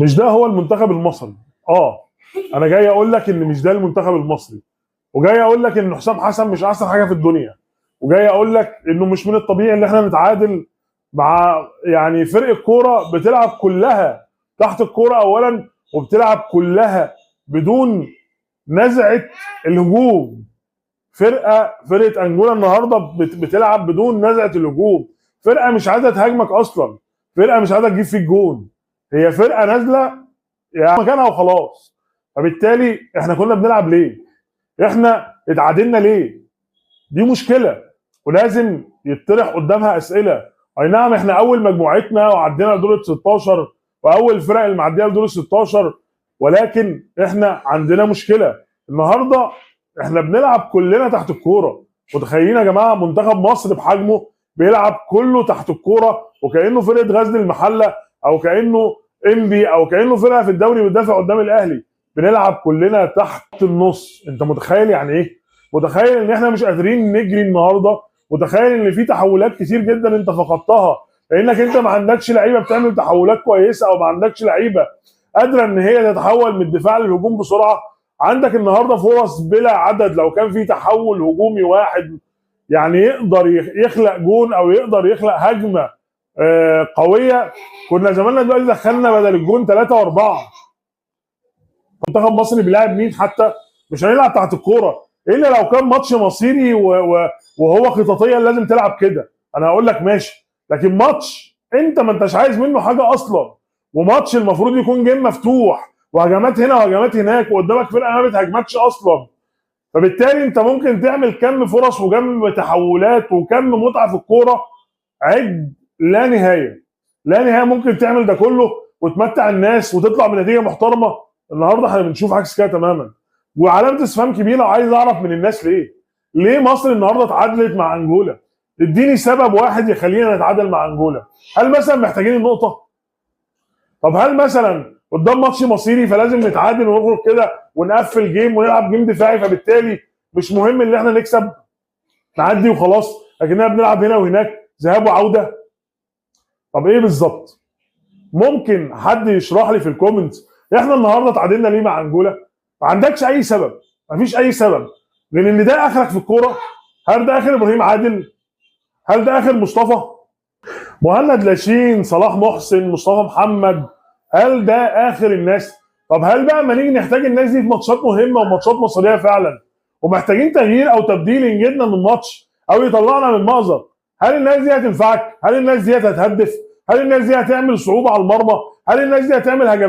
مش ده هو المنتخب المصري. انا جاي اقول لك ان مش ده المنتخب المصري، وجاي اقول لك ان حسام حسن مش احسن حاجه في الدنيا، وجاي اقول لك انه مش من الطبيعي ان احنا نتعادل مع يعني فرقه كوره بتلعب كلها تحت الكوره اولا، وبتلعب كلها بدون نزعه الهجوم. فرقه انجولا النهارده بتلعب بدون نزعه الهجوم، فرقه مش عايزه تهاجمك اصلا، فرقه مش عايزه تجيب فيك جون، هي فرقه نازله يعني مكانها وخلاص. فبالتالي احنا كنا بنلعب ليه؟ احنا اتعادلنا ليه؟ دي مشكله ولازم يطرح قدامها اسئله. اي نعم احنا اول مجموعتنا وعدينا دور ال 16 واول الفرق اللي معديه لدور ال 16، ولكن احنا عندنا مشكله. النهارده احنا بنلعب كلنا تحت الكوره. متخيلين يا جماعه منتخب مصر بحجمه بيلعب كله تحت الكوره وكانه فرقه غزل المحله او كانه انبي او كانه فرقه في الدوري بتدافع قدام الاهلي. بنلعب كلنا تحت النص. انت متخيل يعني ايه؟ متخيل ان احنا مش قادرين نجري النهارده؟ متخيل ان في تحولات كتير جدا انت فقدتها لانك انت ما عندكش لعيبه بتعمل تحولات كويسه، او ما عندكش لعيبه قادره ان هي تتحول من الدفاع للهجوم بسرعه. عندك النهارده فرص بلا عدد، لو كان في تحول هجومي واحد يعني يقدر يخلق جون او يقدر يخلق هجمه قويه، كنا زماننا دلوقتي دخلنا بدل الجون 3 و4. منتخب مصر بيلاعب مين حتى؟ مش هنلعب تحت الكوره الا لو كان ماتش مصيري وهو خططيا لازم تلعب كده، انا هقول لك ماشي. لكن ماتش انت ما انتش عايز منه حاجه اصلا، وماتش المفروض يكون جيم مفتوح وهجمات هنا وهجمات هناك وقدامك فرقه ما بتهاجمكش اصلا، فبالتالي انت ممكن تعمل كم فرص وكم تحولات وكم متعه في الكوره عد لا نهايه. لا نهايه ممكن تعمل ده كله وتمتع الناس وتطلع بنتيجه محترمه. النهارده احنا بنشوف عكس كده تماما، وعلامه استفهام كبيره وعايز اعرف من الناس ليه مصر النهارده اتعادلت مع انجولا؟ اديني سبب واحد يخلينا نتعادل مع انجولا. هل مثلا محتاجين النقطه؟ طب هل مثلا قدام ماتش مصيري فلازم نتعادل ونخرج كده ونقفل جيم ونلعب جيم دفاعي فبالتالي مش مهم ان احنا نكسب نعدي وخلاص، لكننا بنلعب هنا وهناك ذهاب وعوده؟ طب ايه بالظبط؟ ممكن حد يشرح لي في الكومنتس احنا النهارده اتعادلنا ليه مع انجولا؟ ما عندكش اي سبب، مفيش اي سبب، لان ان ده اخرك في الكوره. هل ده اخر ابراهيم عادل؟ هل ده اخر مصطفى؟ مهند لاشين، صلاح محسن، مصطفى محمد، هل ده اخر الناس؟ طب هل بقى اما نيجي نحتاج الناس دي في ماتشات مهمه وماتشات مصيريه فعلا ومحتاجين تغيير او تبديل ينجدنا من ماتش او يطلعنا من مأزق، هل الناس دي هتنفعك؟ هل الناس دي هتهدف؟ هل الناس دي هتعمل صعوبه على المرمى؟ هل الناس دي هتعمل هجمات؟